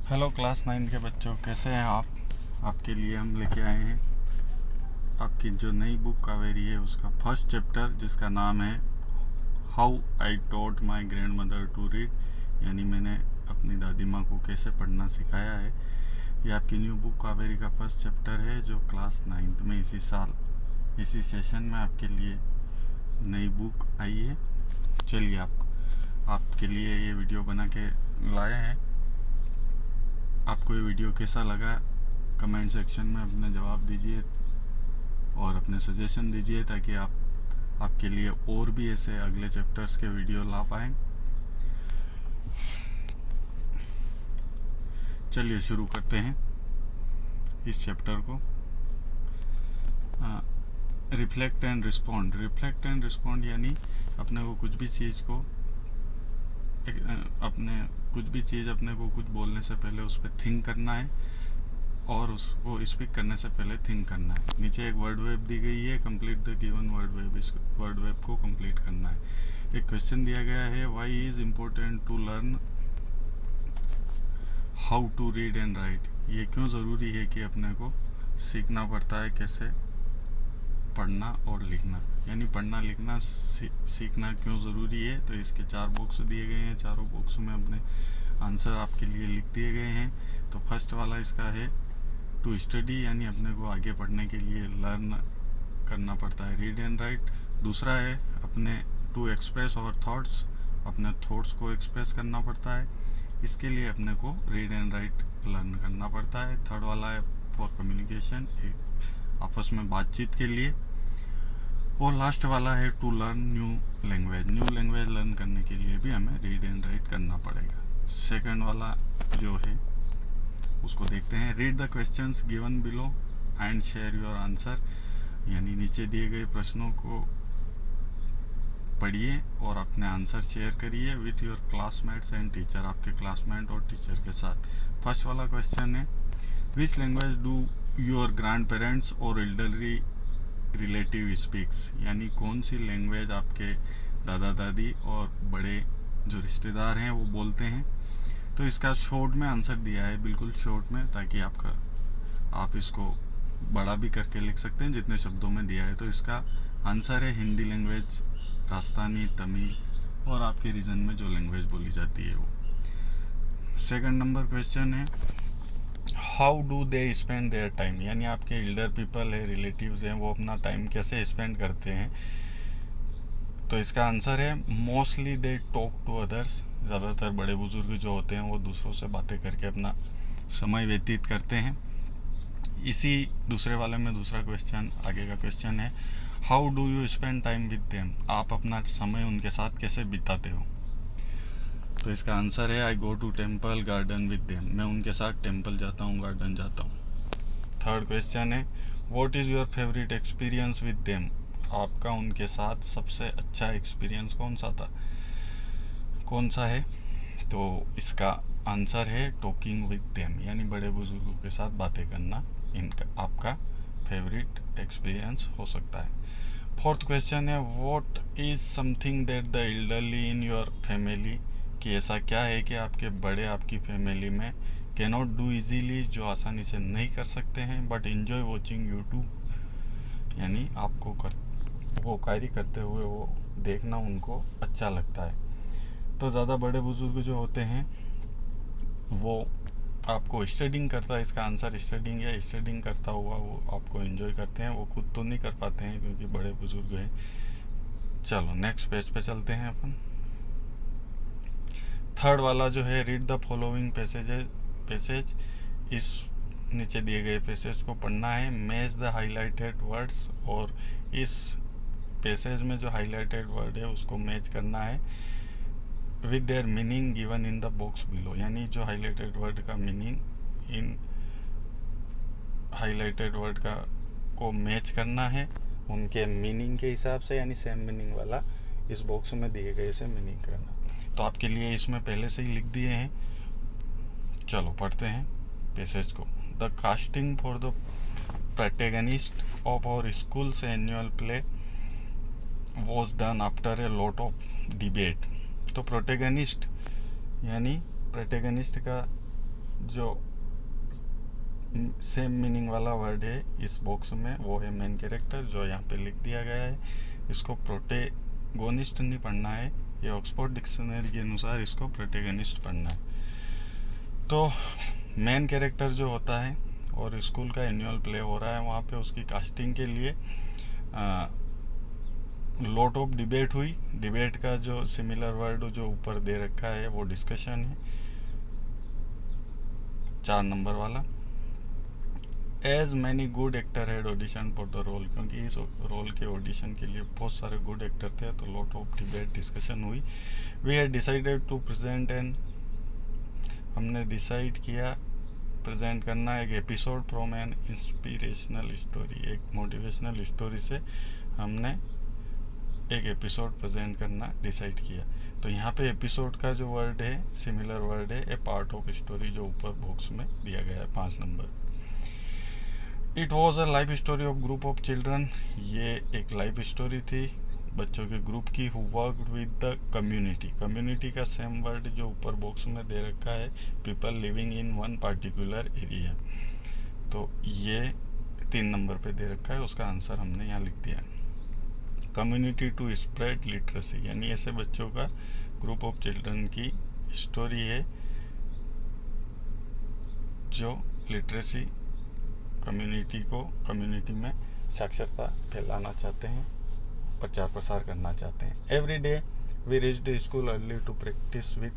Hello class 9 के बच्चों, कैसे हैं आप। आपके लिए हम लेके आए हैं आपकी जो नई बुक कावेरी है उसका फर्स्ट चैप्टर, जिसका नाम है how I taught my grandmother to read, यानी मैंने अपनी दादी माँ को कैसे पढ़ना सिखाया है। ये आपकी न्यू बुक कावेरी का फर्स्ट चैप्टर है जो क्लास 9 में इसी साल इसी सेशन में आपके लिए नई बुक आई है। चलिए आपके लिए ये वीडियो बना के लाए हैं। आपको ये वीडियो कैसा लगा कमेंट सेक्शन में अपने जवाब दीजिए और अपने सजेशन दीजिए, ताकि आपके लिए और भी ऐसे अगले चैप्टर्स के वीडियो ला पाएँ। चलिए शुरू करते हैं इस चैप्टर को। रिफ्लेक्ट एंड रिस्पॉन्ड यानी अपने को कुछ भी चीज़ अपने को कुछ बोलने से पहले उस पर थिंक करना है और उसको स्पीक करने से पहले थिंक करना है। नीचे एक वर्ड वेब दी गई है, complete the given word web. इस वर्ड वेब को कंप्लीट करना है। एक क्वेश्चन दिया गया है, why is important to learn how to read and write. ये क्यों ज़रूरी है कि अपने को सीखना पड़ता है कैसे पढ़ना और लिखना, यानी पढ़ना लिखना सीखना क्यों ज़रूरी है। तो इसके 4 बॉक्स दिए गए हैं, चारों बॉक्स में अपने आंसर आपके लिए लिख दिए गए हैं। तो फर्स्ट वाला इसका है टू स्टडी, यानी अपने को आगे पढ़ने के लिए लर्न करना पड़ता है रीड एंड राइट। दूसरा है अपने टू एक्सप्रेस और थॉट्स, अपने थॉट्स को एक्सप्रेस करना पड़ता है। इसके लिए अपने को रीड एंड राइट लर्न करना पड़ता है। थर्ड वाला है फॉर कम्युनिकेशन, आपस में बातचीत के लिए। और लास्ट वाला है to learn new language learn करने के लिए भी हमें रीड एंड राइट करना पड़ेगा। सेकंड वाला जो है उसको देखते हैं। Read the questions given below and share your answer, यानी नीचे दिए गए प्रश्नों को पढ़िए और अपने आंसर शेयर करिए with your classmates and teacher, आपके क्लासमेट और टीचर के साथ। फर्स्ट वाला क्वेश्चन है, which language do your grand parents और एल्डरली रिलेटिव स्पीक्स, यानी कौन सी लैंग्वेज आपके दादा दादी और बड़े जो रिश्तेदार हैं वो बोलते हैं। तो इसका शॉर्ट में आंसर दिया है, बिल्कुल शॉर्ट में, ताकि आप इसको बड़ा भी करके लिख सकते हैं जितने शब्दों में दिया है। तो इसका आंसर है हिंदी लैंग्वेज, राजस्थानी, तमिल और आपके रीजन में जो लैंग्वेज बोली जाती है वो। सेकंड नंबर क्वेश्चन है, how do they spend their time, यानी आपके एल्डर पीपल है, रिलेटिव्स हैं, वो अपना टाइम कैसे स्पेंड करते हैं। तो इसका आंसर है mostly they talk to others, ज़्यादातर बड़े बुजुर्ग जो होते हैं वो दूसरों से बातें करके अपना समय व्यतीत करते हैं। इसी दूसरे वाले में दूसरा क्वेश्चन, आगे का क्वेश्चन है, how do you spend time with them, आप अपना समय उनके साथ कैसे बिताते हो। तो इसका आंसर है I go to temple garden with them, मैं उनके साथ टेम्पल जाता हूँ, गार्डन जाता हूँ। थर्ड क्वेश्चन है, what is your favourite experience with them, आपका उनके साथ सबसे अच्छा एक्सपीरियंस कौन सा है। तो इसका आंसर है टॉकिंग विद देम, यानी बड़े बुजुर्गों के साथ बातें करना इनका आपका फेवरेट एक्सपीरियंस हो सकता है। फोर्थ क्वेश्चन है, what is something that the elderly in your family, कि ऐसा क्या है कि आपके बड़े आपकी फैमिली में कैनॉट डू इजीली, जो आसानी से नहीं कर सकते हैं, बट इन्जॉय वॉचिंग यूट्यूब, यानी आपको वो कार्य करते हुए वो देखना उनको अच्छा लगता है। तो ज़्यादा बड़े बुजुर्ग जो होते हैं वो आपको स्टडिंग करता है, इसका आंसर स्टडिंग या स्टडिंग करता हुआ वो आपको एंजॉय करते हैं, वो खुद तो नहीं कर पाते हैं क्योंकि बड़े बुजुर्ग हैं। चलो नेक्स्ट पेज पे चलते हैं अपन। थर्ड वाला जो है, रीड द फॉलोइंग पैसेज, इस नीचे दिए गए पैसेज को पढ़ना है। मैच द हाईलाइटेड वर्ड्स, और इस पैसेज में जो हाईलाइटेड वर्ड है उसको मैच करना है with their meaning given in the box below, यानी जो हाईलाइटेड वर्ड का मीनिंग इन हाईलाइटेड वर्ड का को मैच करना है उनके मीनिंग के हिसाब से, यानी सेम मीनिंग वाला इस बॉक्स में दिए गए से मीनिंग करना। तो आपके लिए इसमें पहले से ही लिख दिए हैं। चलो पढ़ते हैं पैसेज को। The casting for the protagonist of our school's annual play was done after a lot of debate. तो प्रोटैगनिस्ट यानी प्रोटैगनिस्ट का जो सेम मीनिंग वाला वर्ड है इस बॉक्स में, वो है मेन कैरेक्टर, जो यहाँ पे लिख दिया गया है। इसको प्रोटेगोनिस्ट नहीं पढ़ना है, ये ऑक्सफोर्ड डिक्शनरी के अनुसार इसको प्रोटेगनिस्ट पढ़ना है। तो मेन कैरेक्टर जो होता है, और स्कूल का एनुअल प्ले हो रहा है वहाँ पे, उसकी कास्टिंग के लिए लॉट ऑफ डिबेट हुई। डिबेट का जो सिमिलर वर्ड जो ऊपर दे रखा है वो डिस्कशन है, 4 नंबर वाला। As many good actor had audition for the role, क्योंकि इस रोल के ऑडिशन के लिए बहुत सारे गुड एक्टर थे, तो लॉट ऑफ डिबेट डिस्कशन हुई। We had decided to present हमने डिसाइड किया प्रेजेंट करना एक episode from an inspirational story, एक मोटिवेशनल स्टोरी से हमने एक एपिसोड प्रेजेंट करना डिसाइड किया। तो यहाँ पे एपिसोड का जो वर्ड है सिमिलर वर्ड है ए पार्ट ऑफ स्टोरी, जो ऊपर बॉक्स में दिया गया है 5 number. It was a life story of group of children, ये एक लाइफ स्टोरी थी बच्चों के ग्रुप की, who worked with the community. Community का सेम वर्ड जो ऊपर बॉक्स में दे रखा है, people living in one particular area. तो ये 3 नंबर पे दे रखा है, उसका आंसर हमने यहाँ लिख दिया। कम्युनिटी टू स्प्रेड लिटरेसी, यानी ऐसे बच्चों का ग्रुप ऑफ चिल्ड्रन की स्टोरी है जो लिटरेसी कम्युनिटी में साक्षरता फैलाना चाहते हैं, प्रचार प्रसार करना चाहते हैं। Every day we reached school early to practice with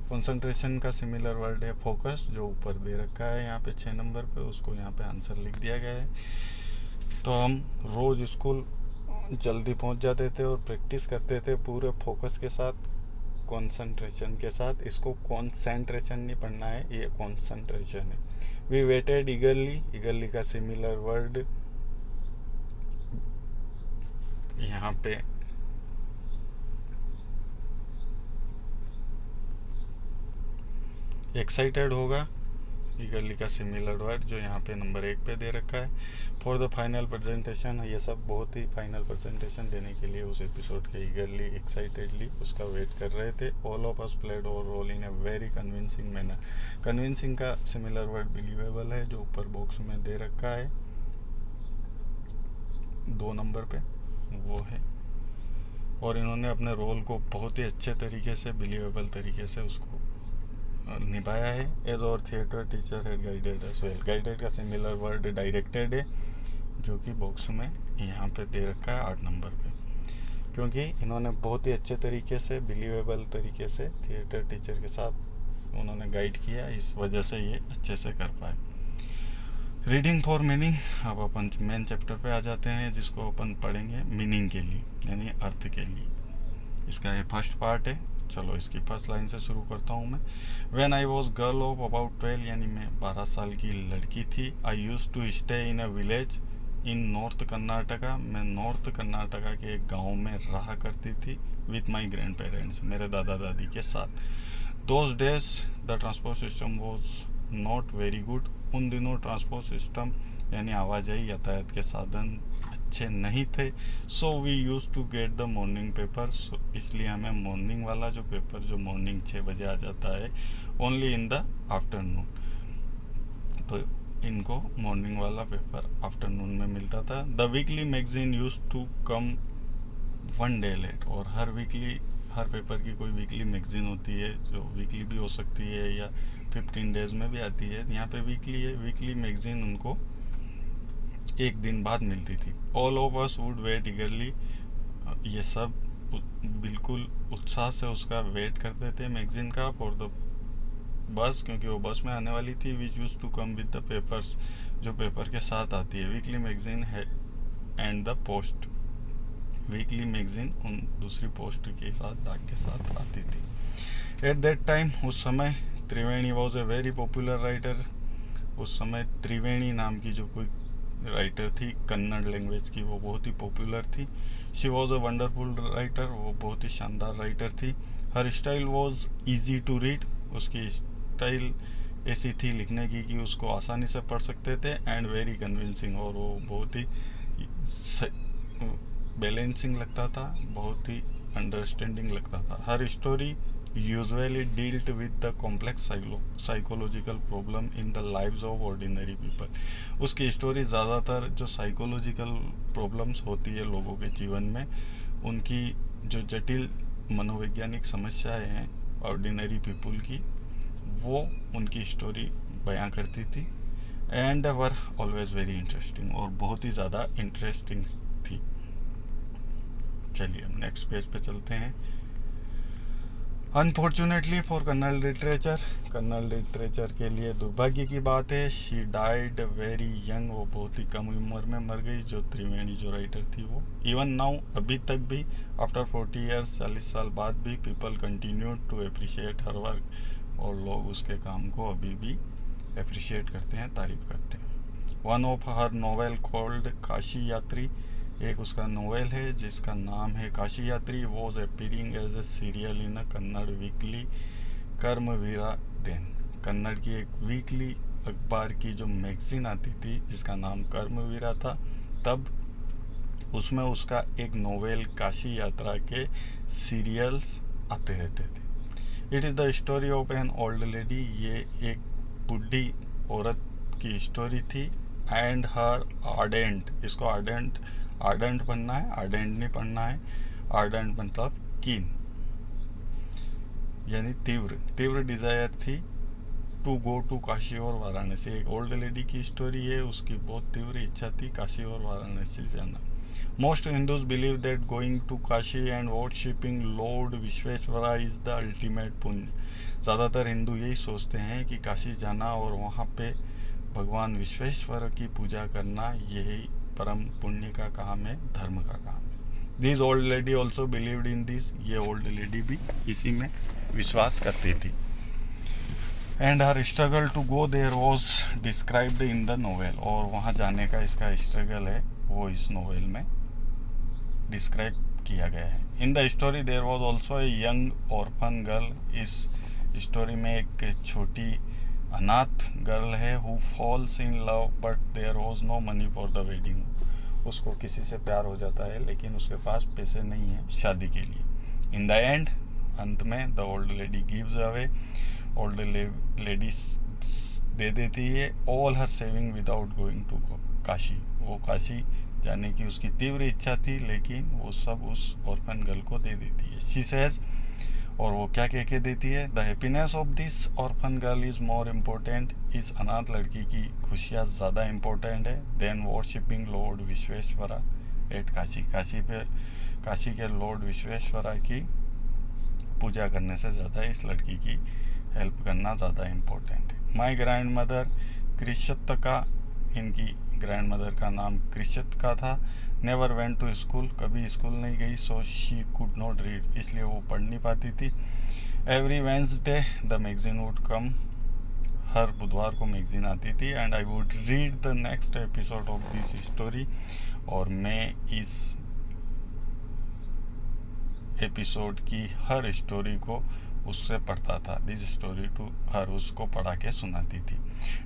concentration का सिमिलर वर्ड है फोकस, जो ऊपर दे रखा है यहाँ पे 6 नंबर पे, उसको यहाँ पे आंसर लिख दिया गया है। तो हम रोज़ स्कूल जल्दी पहुँच जाते थे और प्रैक्टिस करते थे पूरे फोकस के साथ, कॉन्सेंट्रेशन के साथ। इसको कॉन्सेंट्रेशन नहीं पढ़ना है, ये कॉन्सेंट्रेशन है। वी वेटेड ईगरली का सिमिलर वर्ड यहाँ पे एक्साइटेड होगा, ईगरली का सिमिलर वर्ड जो यहाँ पे नंबर 1 पे दे रखा है। फॉर द फाइनल प्रेजेंटेशन, ये सब बहुत ही फाइनल प्रेजेंटेशन देने के लिए उस एपिसोड के ईगरली एक्साइटेडली उसका वेट कर रहे थे। All of us played our role in a very convincing manner. Convincing का सिमिलर वर्ड बिलीवेबल है, जो ऊपर बॉक्स में दे रखा है 2 नंबर पे, वो है। और इन्होंने अपने रोल को बहुत ही अच्छे तरीके से, बिलीवेबल तरीके से उसको निभाया है। एज और theatre teacher had guided us well, guided का सिमिलर वर्ड डायरेक्टेड है, जो कि बॉक्स में यहाँ पे दे रखा है 8 नंबर पे, क्योंकि इन्होंने बहुत ही अच्छे तरीके से, बिलीवेबल तरीके से थिएटर टीचर के साथ उन्होंने गाइड किया, इस वजह से ये अच्छे से कर पाए। रीडिंग फॉर मीनिंग, अब अपन मेन चैप्टर पे आ जाते हैं, जिसको अपन पढ़ेंगे मीनिंग के लिए, यानी अर्थ के लिए। इसका ये फर्स्ट पार्ट है। चलो इसकी फर्स्ट लाइन से शुरू करता हूँ मैं। When I was girl of about 12, यानी मैं 12 साल की लड़की थी। I use to stay in a village in North Karnataka, मैं नॉर्थ कर्नाटका के एक गाँव में रहा करती थी। विथ माई ग्रैंड पेरेंट्स, मेरे दादा दादी के साथ। Those days the transport system was not very good, उन दिनों ट्रांसपोर्ट सिस्टम यानी आवाजाही यातायात के साधन अच्छे नहीं थे। So we used to get the morning paper, इसलिए हमें मॉर्निंग वाला जो पेपर जो मॉर्निंग 6 बजे आ जाता है, ओनली इन द आफ्टरनून। तो इनको मॉर्निंग वाला पेपर आफ्टरनून में मिलता था। The weekly magazine used to come 1 day late, और हर पेपर की कोई वीकली मैगजीन होती है, जो वीकली भी हो सकती है या 15 डेज में भी आती है। यहाँ पे वीकली है, वीकली मैगजीन उनको 1 दिन बाद मिलती थी। All of us would wait eagerly, ये सब बिल्कुल उत्साह से उसका वेट करते थे मैगजीन का, फॉर द बस, क्योंकि वो बस में आने वाली थी। Which used to come with the papers, जो पेपर के साथ आती है। वीकली मैगजीन है and the post, weekly magazine उन दूसरी पोस्ट के साथ, डाक के साथ आती थी। एट दैट टाइम, उस समय, Triveni was a very popular writer, उस समय त्रिवेणी नाम की जो कोई राइटर थी कन्नड़ लैंग्वेज की, वो बहुत ही पॉपुलर थी। She was a wonderful writer, वो बहुत ही शानदार राइटर थी। Her style was easy to read, उसकी स्टाइल ऐसी थी लिखने की कि उसको आसानी से पढ़ सकते थे। एंड वेरी कन्विंसिंग, और वो बहुत ही बैलेंसिंग लगता था, बहुत ही अंडरस्टैंडिंग लगता था। Her story usually dealt with the complex psychological problem in the lives of ordinary people. उसकी स्टोरी ज़्यादातर जो साइकोलॉजिकल प्रॉब्लम्स होती है लोगों के जीवन में, उनकी जो जटिल मनोवैज्ञानिक समस्याएं हैं ऑर्डिनरी पीपल की, वो उनकी स्टोरी बयां करती थी। And were always very interesting, और बहुत ही ज़्यादा इंटरेस्टिंग थी। चलिए हम नेक्स्ट पेज पे चलते हैं। अनफॉर्चुनेटली फॉर कन्नड़ लिटरेचर के लिए दुर्भाग्य की बात है, शी डाइड वेरी यंग, वो बहुत ही कम उम्र में मर गई, जो त्रिवेणी जो राइटर थी वो। इवन नाउ, अभी तक भी, आफ्टर 40 ईयर्स, 40 साल बाद भी, people continue to appreciate her work, और लोग उसके काम को अभी भी अप्रिशिएट करते हैं, तारीफ करते हैं। One of her novel called Kashi यात्री, एक उसका नोवेल है जिसका नाम है Kashi Yatri, was appearing as a serial in a Kannada weekly Karmaveera then. Kannada की एक वीकली अखबार की जो मैगजीन आती थी जिसका नाम कर्मवीरा था, तब उसमें उसका एक नोवेल काशी यात्रा के सीरियल्स आते रहते थे। It is the story of an old lady, ये एक बुढ़ी औरत की स्टोरी थी। एंड हर आर्डेंट, इसको आर्डेंट पढ़ना है, आर्डेंट नहीं पढ़ना है। आर्डेंट मतलब कीन, यानी तीव्र डिज़ायर थी टू गो टू काशी और वाराणसी। एक ओल्ड लेडी की स्टोरी है, उसकी बहुत तीव्र इच्छा थी काशी और वाराणसी जाना। Most Hindus believe that going to Kashi and worshipping lord Vishweshwara is the ultimate punya. ज़्यादातर हिंदू यही सोचते हैं कि काशी जाना और वहाँ पे भगवान विश्वेश्वर की पूजा करना यही परम पुण्य का काम है, धर्म का काम है। This old lady also believed in this, ये ओल्ड लेडी भी इसी में विश्वास करती थी। And her struggle to go there was described in the novel, और वहाँ जाने का इसका स्ट्रगल है वो इस नोवेल में डिस्क्राइब किया गया है। In the story there was also a young orphan girl, इस स्टोरी में एक छोटी अनाथ गर्ल है, who falls in love but there was no money for the wedding. उसको किसी से प्यार हो जाता है लेकिन उसके पास पैसे नहीं है शादी के लिए। इन द एंड, अंत में, the old lady gives away, old lady दे देती है all her saving without going to Kashi. वो काशी जाने की उसकी तीव्र इच्छा थी लेकिन वो सब उस ऑर्फन गर्ल को दे देती है। शी सेज, और वो क्या कह के देती है, the happiness of this orphan girl is more important, इस अनाथ लड़की की खुशियाँ ज़्यादा इम्पोर्टेंट है, than worshipping lord Vishweshwara at Kashi. Kashi के लॉर्ड विश्वेश्वरा की पूजा करने से ज़्यादा इस लड़की की हेल्प करना ज़्यादा इम्पोर्टेंट है। माई ग्रैंड मदर कृष्यत्का, इनकी ग्रैंड मदर का नाम कृष्यत्का था। नेवर वेंट टू स्कूल, कभी स्कूल नहीं गई। So she could not read, इसलिए वो पढ़ नहीं पाती थी। Every Wednesday the magazine would come, हर बुधवार को मैगजीन आती थी। And I would read the next episode of this story, और मैं इस एपिसोड की हर स्टोरी को उससे पढ़ता था। दिस स्टोरी टू हर, उसको पढ़ा के सुनाती थी।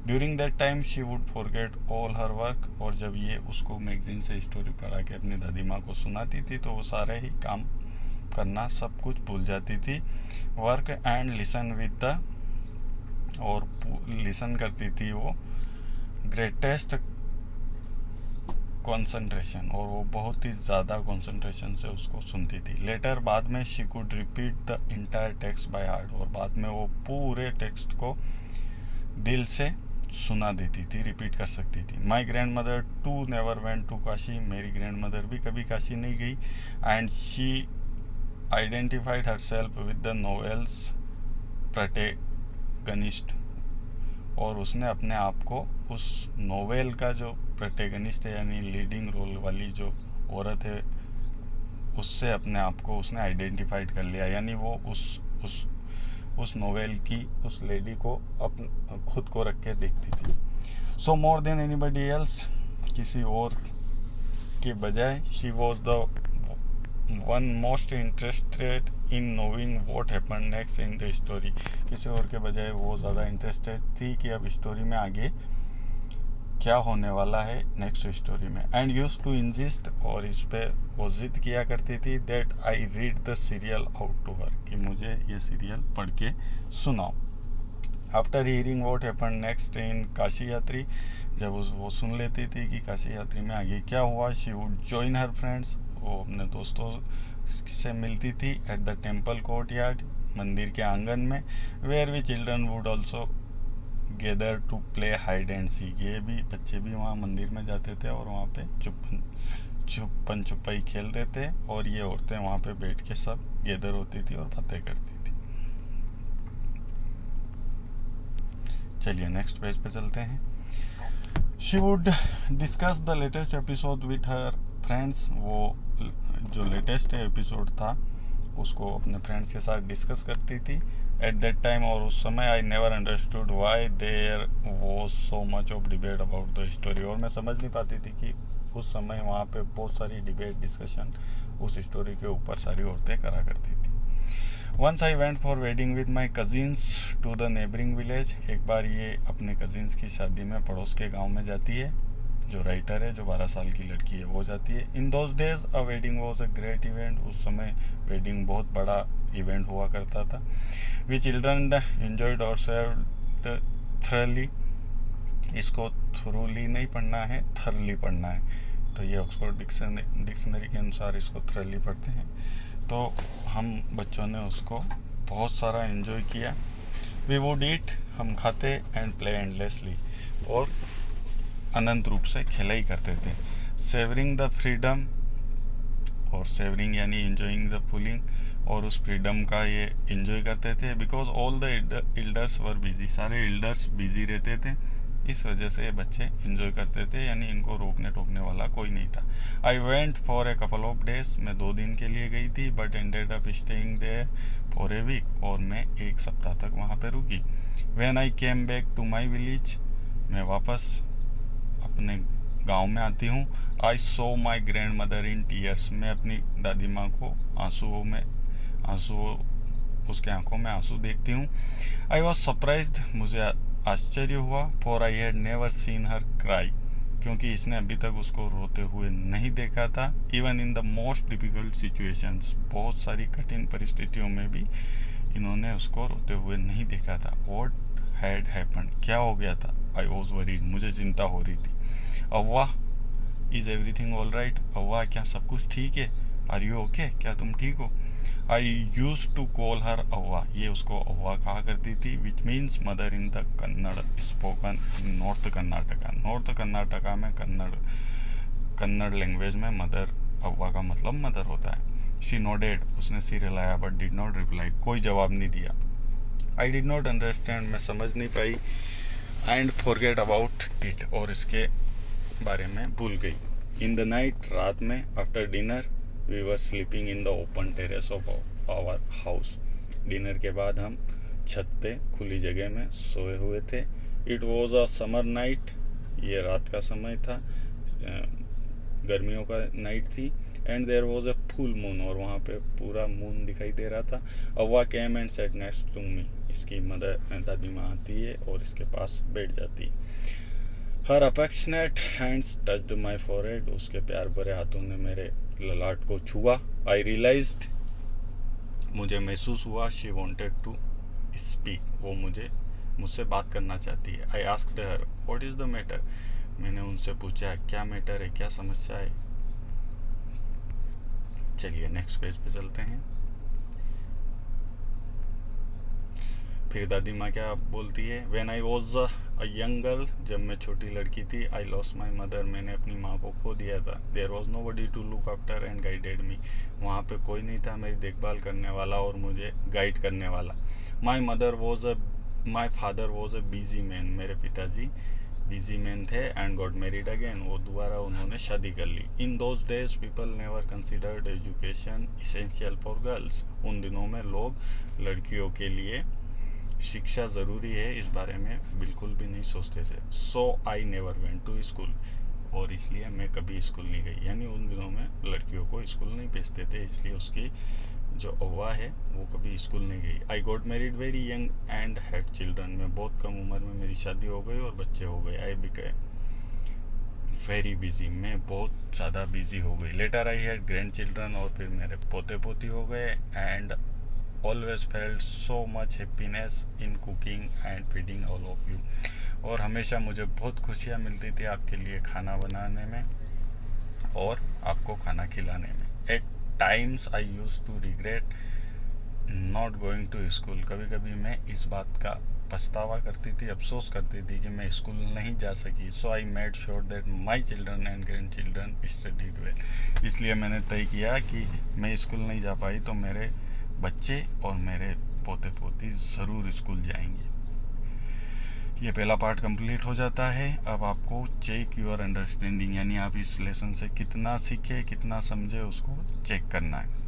During that time she would forget all her work, और जब ये उसको मैगजीन से स्टोरी पढ़ा के अपनी दादी माँ को सुनाती थी तो वो सारे ही काम करना सब कुछ भूल जाती थी। Work and listen with the, और लिसन करती थी वो ग्रेटेस्ट कंसंट्रेशन, और वो बहुत ही ज़्यादा कंसंट्रेशन से उसको सुनती थी। लेटर, बाद में, she could repeat the entire text by heart, और बाद में वो पूरे टेक्स्ट को दिल से सुना देती थी, रिपीट कर सकती थी। My grandmother too never went to Kashi, मेरी ग्रैंड मदर भी कभी काशी नहीं गई। And she identified herself with the novel's protagonist, और उसने अपने आप को उस नोवेल का जो प्रोटैगनिस्ट है यानी लीडिंग रोल वाली जो औरत है उससे अपने आप को उसने आइडेंटिफाइड कर लिया, यानी वो उस नोवेल की उस लेडी को खुद को रख के देखती थी। सो मोर देन एनीबडी एल्स, किसी और के बजाय, she was the one most interested in knowing what happened next in the story, किसी और के बजाय वो ज़्यादा इंटरेस्टेड थी कि अब स्टोरी में आगे क्या होने वाला है नेक्स्ट स्टोरी में। एंड यूज टू इंसिस्ट, और इस पे वो जिद किया करती थी, that I read the serial out to her, कि मुझे ये सीरियल पढ़ के सुनाओ। After hearing what happen next in Kashi Yatri, जब वो सुन लेती थी कि काशी यात्री में आगे क्या हुआ, she would join her friends, वो अपने दोस्तों से मिलती थी at the temple courtyard, मंदिर के आंगन में, where we children would also gather to play hide and seek, ये भी बच्चे भी वहाँ मंदिर में जाते थे और वहाँ पे छुपन छुपाई खेलते थे, और ये औरतें वहाँ पे बैठ के सब गेदर होती थी और बातें करती थी। चलिए नेक्स्ट पेज पे चलते हैं। She would discuss the latest episode with her friends, वो जो लेटेस्ट एपिसोड था उसको अपने फ्रेंड्स के साथ डिस्कस करती थी एट दैट टाइम, और उस समय I never understood why there was so much of debate about the story, और मैं समझ नहीं पाती थी कि उस समय वहाँ पे बहुत सारी डिबेट डिस्कशन उस स्टोरी के ऊपर सारी औरतें करा करती थी। Once I went for wedding with my cousins to the neighbouring village, एक बार ये अपने कजिन्स की शादी में पड़ोस के गाँव में जाती है, जो राइटर है, जो 12 साल की लड़की है वो जाती है। In those days a wedding was a great event, उस समय वेडिंग बहुत बड़ा इवेंट हुआ करता था। वी चिल्ड्रन एंजॉयड आवरसेल्व्स थ्रली, इसको थ्रूली नहीं पढ़ना है, थरली पढ़ना है, तो ये ऑक्सफोर्ड डिक्शनरी के अनुसार इसको थ्रली पढ़ते हैं। तो हम बच्चों ने उसको बहुत सारा एंजॉय किया। वी वुड ईट, हम खाते, एंड प्ले एंडलेसली, और अनंत रूप से खेला ही करते थे। सेवरिंग द फ्रीडम, और सेवरिंग यानी एंजॉइंग द फूलिंग, और उस फ्रीडम का ये एंजॉय करते थे। Because all the elders were busy, सारे एल्डर्स बिजी रहते थे, इस वजह से ये बच्चे एंजॉय करते थे, यानी इनको रोकने टोकने वाला कोई नहीं था। I went for a couple of days, मैं 2 दिन के लिए गई थी, but ended up staying there for a week, और मैं 1 सप्ताह तक वहाँ पे रुकी। When I came back to my village, मैं वापस अपने गांव में आती हूँ। I saw my grandmother in tears, मैं अपनी दादी माँ को उसके आंखों में आंसू देखती हूँ। आई वॉज सरप्राइज्ड, मुझे आश्चर्य हुआ, for I had never seen her cry, क्योंकि इसने अभी तक उसको रोते हुए नहीं देखा था। Even in the most difficult situations, बहुत सारी कठिन परिस्थितियों में भी इन्होंने उसको रोते हुए नहीं देखा था। व्हाट हैड हैपेंड, क्या हो गया था। आई वॉज वरीड, मुझे चिंता हो रही थी। अव्वा, इज एवरीथिंग ऑल राइट, अव्वा क्या सब कुछ ठीक है, आर यू ओके, क्या तुम ठीक हो। आई यूज टू कॉल हर अव्वा, ये उसको अव्वा कहा करती थी, which means mother in the Kannada spoken in North Karnataka. North Karnataka में कन्नड़ लैंग्वेज में मदर, अव्वा का मतलब मदर होता है। शी नोडेड, उसने सिर हिलाया, बट डिड नॉट रिप्लाई, कोई जवाब नहीं दिया। आई डिड नॉट अंडरस्टैंड, मैं समझ नहीं पाई। एंड फॉरगेट अबाउट इट, और इसके बारे में भूल गई। इन द नाइट, रात में, after dinner we were sleeping in the open terrace of our house, dinner के बाद हम छत पे खुली जगह में सोए हुए थे। It was a summer night, ये रात का समय था, गर्मियों का नाइट थी। And there was a full moon, और वहाँ पे पूरा मून दिखाई दे रहा था। Avva came and sat next to me, इसकी मदर दादी माँ आती है और इसके पास बैठ जाती है। हर अफेक्शनेट हैंड्स टच्ड माई फॉरहेड, उसके प्यार भरे हाथों ने मेरे ललाट को छुआ। आई रियलाइज्ड, मुझे महसूस हुआ, शी वांटेड टू स्पीक, वो मुझसे बात करना चाहती है। I asked her what is the matter, मैंने उनसे पूछा क्या मैटर है, क्या समस्या है। चलिए नेक्स्ट पेज पे चलते हैं। फिर दादी माँ क्या बोलती है। When I was a young girl, जब मैं छोटी लड़की थी, आई लॉस्ट माई मदर, मैंने अपनी माँ को खो दिया था। There was nobody to look after and guided me, वहाँ पे कोई नहीं था मेरी देखभाल करने वाला और मुझे गाइड करने वाला। My father was a busy man, मेरे पिताजी बिजी मैन थे। एंड गॉट मैरिड अगेन, वो दोबारा उन्होंने शादी कर ली। In those days people never considered education essential for girls, उन दिनों में लोग लड़कियों के लिए शिक्षा ज़रूरी है इस बारे में बिल्कुल भी नहीं सोचते थे। So I never went to school, और इसलिए मैं कभी स्कूल नहीं गई, यानी उन दिनों में लड़कियों को स्कूल नहीं भेजते थे, इसलिए उसकी जो अव्वा है वो कभी स्कूल नहीं गई। I got married very young and had children, में बहुत कम उम्र में मेरी शादी हो गई और बच्चे हो गए। आई बिकेम वेरी बिजी, मैं बहुत ज़्यादा बिजी हो गई। Later I had grandchildren, और फिर मेरे पोते पोती हो गए। And always felt so much happiness in cooking and feeding all of you. और हमेशा मुझे बहुत खुशियाँ मिलती थी आपके लिए खाना बनाने में और आपको खाना खिलाने में। At times I use to regret not going to school. कभी कभी मैं इस बात का पछतावा करती थी, अफसोस करती थी कि मैं स्कूल नहीं जा सकी। So I made sure that my children and grandchildren studied well. इसलिए मैंने तय किया कि मैं स्कूल नहीं जा पाई तो मेरे बच्चे और मेरे पोते पोती ज़रूर स्कूल जाएंगे। ये पहला पार्ट कंप्लीट हो जाता है। अब आपको चेक योर अंडरस्टैंडिंग, यानी आप इस लेसन से कितना सीखे कितना समझे उसको चेक करना है।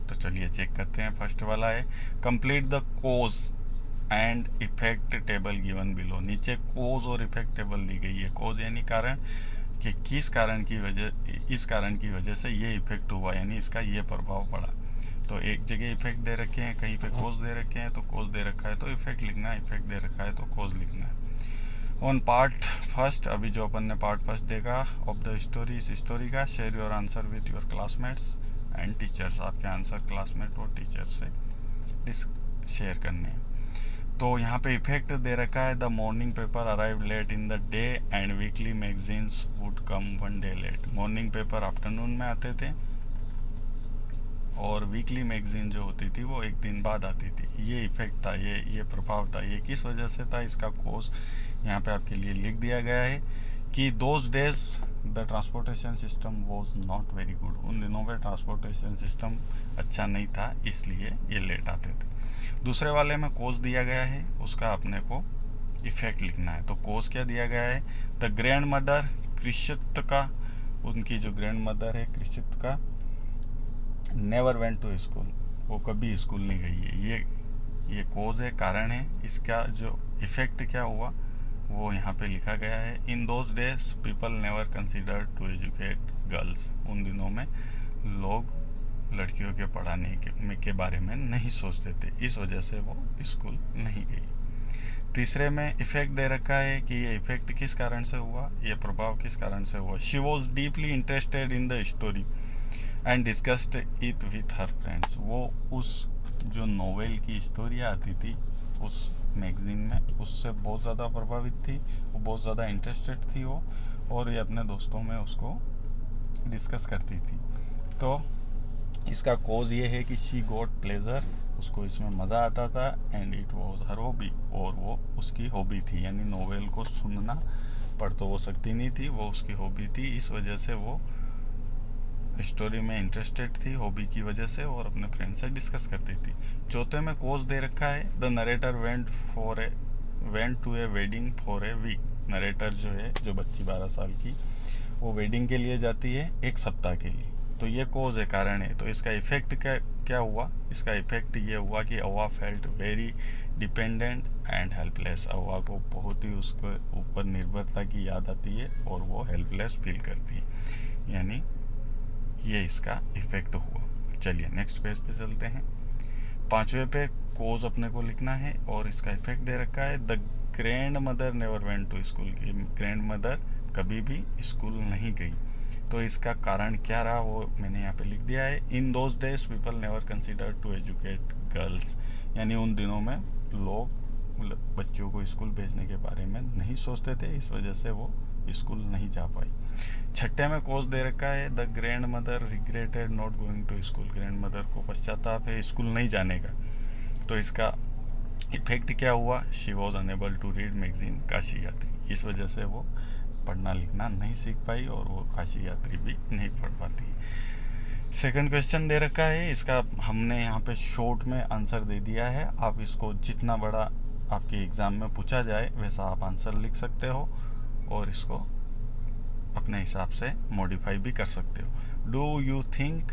तो चलिए चेक करते हैं। फर्स्ट वाला है complete the cause and effect table given below. नीचे कोज और इफेक्ट टेबल दी गई है। कोज यानी कारण, कि किस कारण की वजह, इस कारण की वजह से ये इफेक्ट हुआ, यानी इसका ये प्रभाव पड़ा। तो एक जगह इफेक्ट दे रखे हैं, कहीं पे कोज दे रखे हैं, तो कोज दे रखा है तो इफेक्ट लिखना है, इफेक्ट दे रखा है तो कोज लिखना है। ऑन पार्ट फर्स्ट, अभी जो अपन ने पार्ट फर्स्ट देखा ऑफ द स्टोरी, इस स्टोरी का, share your answer with your classmates and teachers. आपके आंसर क्लासमेट और टीचर से शेयर करने हैं। तो यहाँ पे इफेक्ट दे रखा है the morning paper arrive late in the day and weekly magazines would come one day late. Morning paper afternoon में आते थे और वीकली मैगजीन जो होती थी वो एक दिन बाद आती थी। ये इफेक्ट था, ये प्रभाव था। ये किस वजह से था, इसका कोज यहाँ पे आपके लिए लिख दिया गया है कि those days the transportation system was not very good. उन दिनों में ट्रांसपोर्टेशन सिस्टम अच्छा नहीं था, इसलिए ये लेट आते थे। दूसरे वाले में कोज दिया गया है, उसका अपने को इफेक्ट लिखना है। तो कोज क्या दिया गया है, द ग्रैंड मदर कृषित का, उनकी जो ग्रैंड मदर है कृषित का, नेवर वेंट टू स्कूल, वो कभी स्कूल नहीं गई है। ये कोज है, कारण है। इसका जो इफेक्ट क्या हुआ वो यहाँ पे लिखा गया है। In those days people never consider to educate girls. उन दिनों में लोग लड़कियों के पढ़ाने के बारे में नहीं सोचते थे, इस वजह से वो स्कूल नहीं गई। तीसरे में इफेक्ट दे रखा है कि ये इफेक्ट किस कारण से हुआ, ये प्रभाव किस कारण से हुआ। She was deeply interested in the story and discussed it with her friends. वो उस जो नोवेल की स्टोरियाँ आती थी उस मैगजीन में, उससे बहुत ज़्यादा प्रभावित थी, वो बहुत ज़्यादा इंटरेस्टेड थी वो, और ये अपने दोस्तों में उसको डिस्कस करती थी। तो इसका कोज ये है कि शी गॉट प्लेजर, उसको इसमें मज़ा आता था, and it was her hobby, और वो उसकी हॉबी थी, यानी नोवेल को सुनना, पढ़ तो वो सकती नहीं थी, वो उसकी हॉबी थी। इस वजह से वो स्टोरी में इंटरेस्टेड थी, हॉबी की वजह से, और अपने फ्रेंड से डिस्कस करती थी। चौथे में कोज दे रखा है the narrator went to a wedding for a week. Narrator जो है, जो बच्ची 12 साल की, वो वेडिंग के लिए जाती है एक सप्ताह के लिए। तो ये कोज है, कारण है। तो इसका इफेक्ट क्या हुआ, इसका इफेक्ट ये हुआ कि Avva felt very dependent and helpless. Avva को बहुत ही उसके ऊपर निर्भरता की याद आती है और वो हेल्पलेस फील करती है, यानी ये इसका इफेक्ट हुआ। चलिए नेक्स्ट पेज पे चलते हैं। पांचवे पे कोज अपने को लिखना है और इसका इफेक्ट दे रखा है the grandmother never went to school. की ग्रैंड मदर कभी भी स्कूल नहीं गई। तो इसका कारण क्या रहा वो मैंने यहाँ पे लिख दिया है। In those days people never consider to educate girls, यानी उन दिनों में लोग बच्चों को स्कूल भेजने के बारे में नहीं सोचते थे, इस वजह से वो स्कूल नहीं जा पाई। छठे में कोज दे रखा है the grandmother regretted not going to school. Grandmother को पश्चाताप है स्कूल नहीं जाने का। तो इसका इफेक्ट क्या हुआ, she was unable to read magazine Kashi Yatri. इस वजह से वो पढ़ना लिखना नहीं सीख पाई और वो काशी यात्री भी नहीं पढ़ पाती। सेकंड क्वेश्चन दे रखा है, इसका हमने यहाँ पे शॉर्ट में आंसर दे दिया है। आप इसको जितना बड़ा आपके एग्ज़ाम में पूछा जाए वैसा आप आंसर लिख सकते हो और इसको अपने हिसाब से मॉडिफाई भी कर सकते हो। Do you think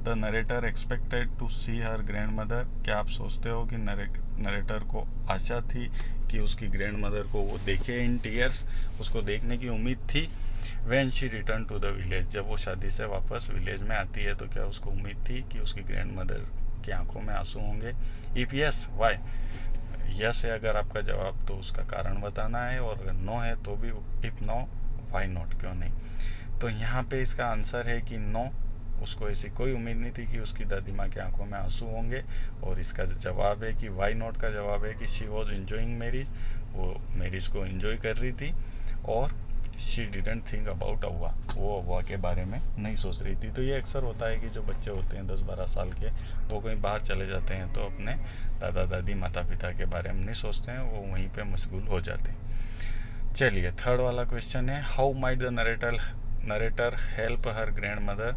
the narrator expected to see her grandmother. क्या आप सोचते हो कि नरेटर को आशा थी कि उसकी ग्रैंड मदर को वो देखे इन टीयर्स, उसको देखने की उम्मीद थी। When she return to the village, जब वो शादी से वापस विलेज में आती है तो क्या उसको उम्मीद थी कि उसकी ग्रैंड मदर की आंखों में आंसू होंगे। इफ यस वाई, यस है अगर आपका जवाब तो उसका कारण बताना है, और अगर नो है तो भी इफ नो वाई नॉट, क्यों नहीं। तो यहाँ पे इसका आंसर है कि नो, उसको ऐसी कोई उम्मीद नहीं थी कि उसकी दादी माँ की आंखों में आंसू होंगे। और इसका जवाब है कि वाई नॉट का जवाब है कि शी वॉज इन्जॉइंग मैरिज, वो मैरिज को इन्जॉय कर रही थी। और शी डिडेंट थिंक अबाउट अव्वा, वो अव्वा के बारे में नहीं सोच रही थी। तो ये अक्सर होता है कि जो बच्चे होते हैं 10-12 साल के, वो कहीं बाहर चले जाते हैं तो अपने दादा दादी माता पिता के बारे में नहीं सोचते हैं, वो वहीं पे मशगूल हो जाते हैं। चलिए, थर्ड वाला क्वेश्चन है, how might the narrator help her grandmother,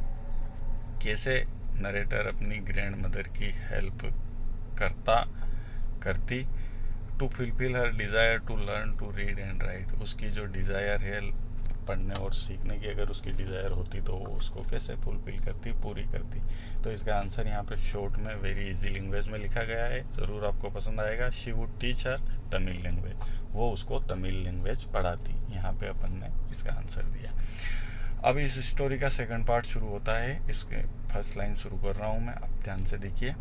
कैसे नरेटर अपनी ग्रैंड मदर की हेल्प करती to fulfil her desire to learn to read and write. उसकी जो डिज़ायर है पढ़ने और सीखने की, अगर उसकी डिज़ायर होती तो वो उसको कैसे फुलफिल करती, पूरी करती। तो इसका आंसर यहाँ पे शॉर्ट में वेरी इजी लैंग्वेज में लिखा गया है, ज़रूर आपको पसंद आएगा। She would teach her Tamil language, वो उसको तमिल लैंग्वेज पढ़ाती। यहाँ पे अपन ने इसका आंसर दिया। अब इस स्टोरी का सेकंड पार्ट शुरू होता है, इसके फर्स्ट लाइन शुरू कर रहा हूँ मैं, आप ध्यान से देखिए।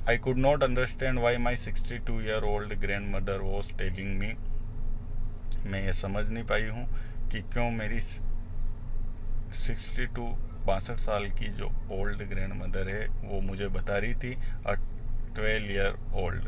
I could not understand why my 62-year-old grandmother was telling me, मैं ये समझ नहीं पाई हूँ कि क्यों मेरी 62 साल की जो ओल्ड ग्रैंड मदर है वो मुझे बता रही थी, अ 12-year-old